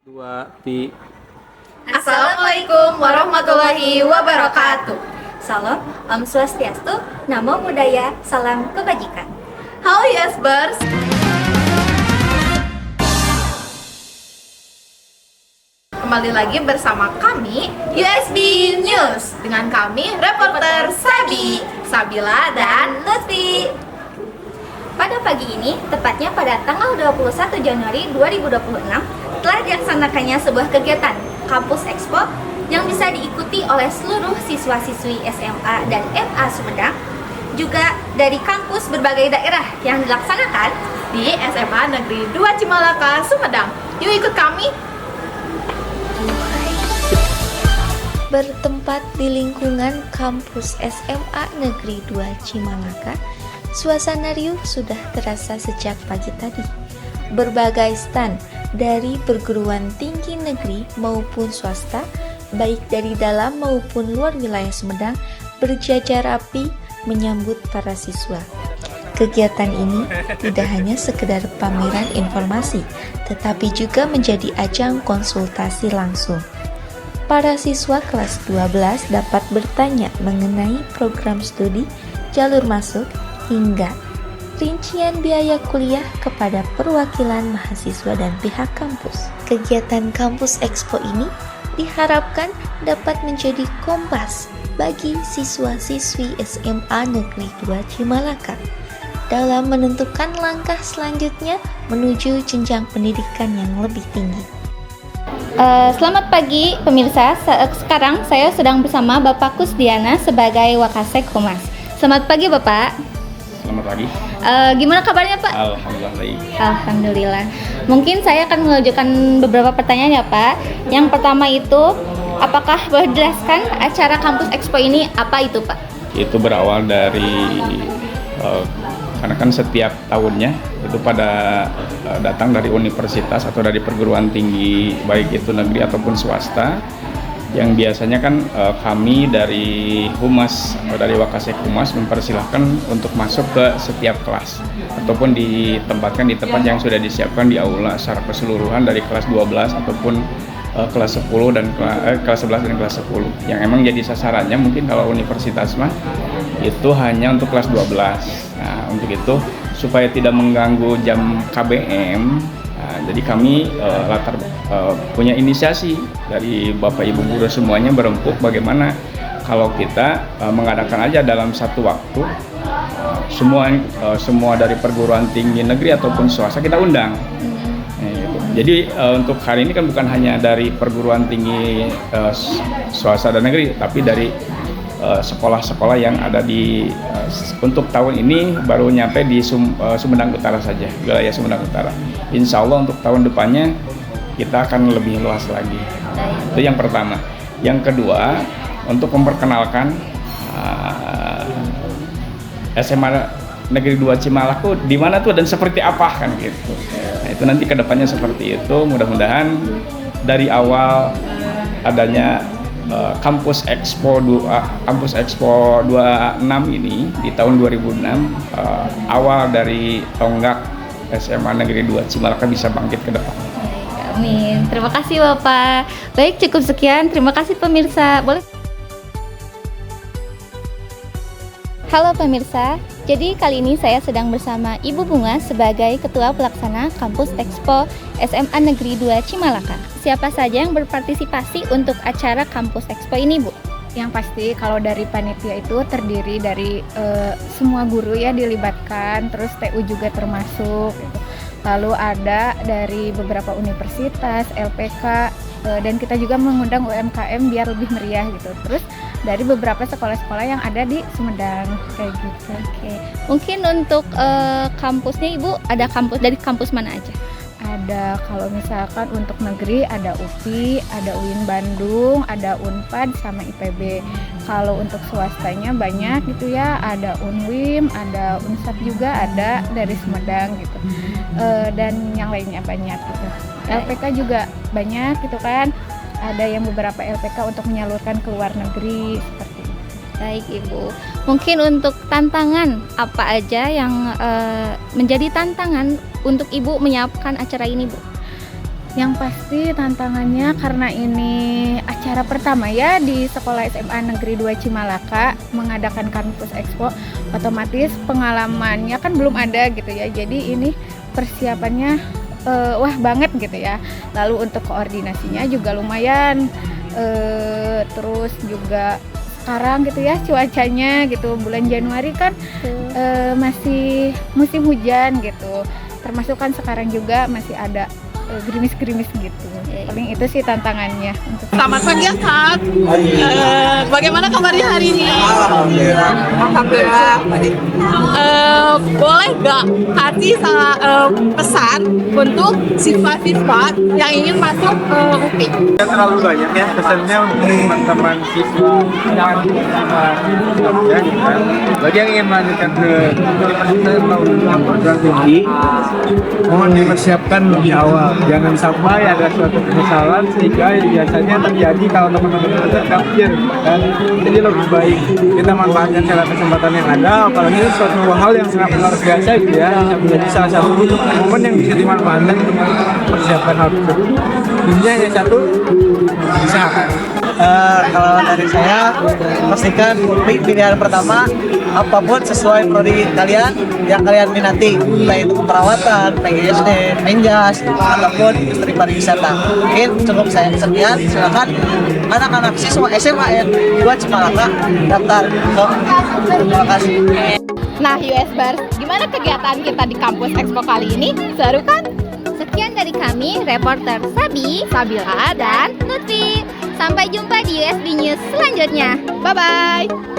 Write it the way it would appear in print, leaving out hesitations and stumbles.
Dua, ti. Assalamualaikum warahmatullahi wabarakatuh. Salam, Om Swastiastu, Namo Buddhaya, Salam Kebajikan. Halo Yesbers. Kembali lagi bersama kami USB News dengan kami reporter Sabila dan Lutfi. Pada pagi ini, tepatnya pada tanggal 21 Januari 2026, telah dilaksanakannya sebuah kegiatan Kampus Expo yang bisa diikuti oleh seluruh siswa-siswi SMA dan MA Sumedang, juga dari kampus berbagai daerah yang dilaksanakan Di SMA Negeri 2 Cimalaka, Sumedang. Yuk ikut kami. Bertempat di lingkungan kampus SMA Negeri 2 Cimalaka, suasana riuh sudah terasa sejak pagi tadi. Berbagai stand dari perguruan tinggi negeri maupun swasta, baik dari dalam maupun luar wilayah Sumedang, berjajar rapi menyambut para siswa. Kegiatan ini tidak hanya sekedar pameran informasi, tetapi juga menjadi ajang konsultasi langsung. Para siswa kelas 12 dapat bertanya mengenai program studi, jalur masuk, hingga rincian biaya kuliah kepada perwakilan mahasiswa dan pihak kampus. Kegiatan Kampus Expo ini diharapkan dapat menjadi kompas bagi siswa-siswi SMA Negeri 2 Cimalaka dalam menentukan langkah selanjutnya menuju jenjang pendidikan yang lebih tinggi. Selamat pagi pemirsa, sekarang saya sedang bersama Bapak Kusdiana sebagai Wakasek Humas. Selamat pagi Bapak. Selamat pagi. Gimana kabarnya Pak? Alhamdulillah baik. Alhamdulillah. Mungkin saya akan mengajukan beberapa pertanyaan ya Pak. Yang pertama itu, apakah boleh dijelaskan acara Kampus Expo ini apa itu Pak? Itu berawal dari karena kan setiap tahunnya itu pada datang dari universitas atau dari perguruan tinggi baik itu negeri ataupun swasta, yang biasanya kan kami dari Humas atau dari Wakasek Humas mempersilahkan untuk masuk ke setiap kelas ataupun ditempatkan di tempat yang sudah disiapkan di aula secara keseluruhan dari kelas 12 ataupun kelas 10 dan kelas 11 dan kelas 10 yang emang jadi sasarannya mungkin kalau universitas mah itu hanya untuk kelas 12. Nah, untuk itu supaya tidak mengganggu jam KBM, jadi kami punya inisiasi dari Bapak Ibu guru semuanya berempuk bagaimana kalau kita mengadakan aja dalam satu waktu semua dari perguruan tinggi negeri ataupun swasta kita undang. Jadi untuk hari ini kan bukan hanya dari perguruan tinggi swasta dan negeri, tapi dari sekolah-sekolah yang ada di untuk tahun ini baru nyampe di Sumedang Utara saja, wilayah Sumedang Utara. Insya Allah untuk tahun depannya kita akan lebih luas lagi. Itu yang pertama. Yang kedua, untuk memperkenalkan SMA Negeri 2 Cimalaka di mana tuh dan seperti apa kan gitu. Nah, itu nanti kedepannya seperti itu. Mudah-mudahan dari awal adanya Kampus Expo 26 ini di tahun 2006, awal dari tonggak SMA Negeri 2 Cimalaka bisa bangkit ke depan. Amin. Terima kasih Bapak. Baik, cukup sekian. Terima kasih pemirsa. Boleh. Halo pemirsa, jadi kali ini saya sedang bersama Ibu Bunga sebagai Ketua Pelaksana Kampus Expo SMA Negeri 2 Cimalaka. Siapa saja yang berpartisipasi untuk acara Kampus Expo ini, Bu? Yang pasti kalau dari panitia itu terdiri dari semua guru ya dilibatkan, terus TU juga termasuk gitu. Lalu ada dari beberapa universitas, LPK, dan kita juga mengundang UMKM biar lebih meriah gitu. Terus dari beberapa sekolah-sekolah yang ada di Sumedang kayak gitu. Oke. Mungkin untuk kampusnya Ibu ada dari kampus mana aja? Ada kalau misalkan untuk negeri ada UPI, ada UIN Bandung, ada Unpad sama IPB. Kalau untuk swastanya banyak gitu ya, ada Unwim, ada Unsat juga ada dari Sumedang gitu. Dan yang lainnya banyak gitu. LPK juga banyak gitu kan. Ada yang beberapa LPK untuk menyalurkan ke luar negeri seperti itu. Baik Ibu, mungkin untuk tantangan apa aja yang menjadi tantangan untuk Ibu menyiapkan acara ini Bu? Yang pasti tantangannya karena ini acara pertama ya di Sekolah SMA Negeri 2 Cimalaka mengadakan Kampus Expo, otomatis pengalamannya kan belum ada gitu ya. Jadi ini persiapannya wah banget gitu ya. Lalu untuk koordinasinya juga lumayan. Terus juga sekarang gitu ya cuacanya gitu, bulan Januari kan masih musim hujan gitu, termasuk kan sekarang juga masih ada gerimis-gerimis gitu. Paling itu sih tantangannya. Selamat pagi ya Kak. Bagaimana kabarnya hari ini? Alhamdulillah. Boleh nggak kasih pesan untuk siswa-siswa yang ingin masuk UPI? Terlalu banyak ya pesannya untuk teman-teman siswa ya, bagi yang ingin melanjutkan ke universitas atau perguruan tinggi, mohon dipersiapkan lebih awal. Jangan sampai ada suatu penyesalan sehingga biasanya terjadi kalau teman-teman terkafir kan. Jadi lebih baik kita manfaatkan segala kesempatan yang ada, apalagi itu suatu hal yang sangat luar biasa gitu ya, menjadi salah satu momen yang bisa dimanfaatkan untuk mempersiapkan hal tersebut. Intinya hanya satu, bisa. Kalau dari saya, pastikan pilihan pertama apapun sesuai prodi kalian yang kalian minati, baik itu keperawatan, PGSD, Menjas, ataupun industri pariwisata. Mungkin cukup saya sekian, silakan anak-anak siswa SMA yang 2 Cimalaka daftar. Terima kasih. Nah, US Bars, gimana kegiatan kita di Kampus Expo kali ini? Seru kan? Sekian dari kami, reporter Sabi, Sabila, dan Lutfi. Sampai jumpa di USD News selanjutnya. bye-bye!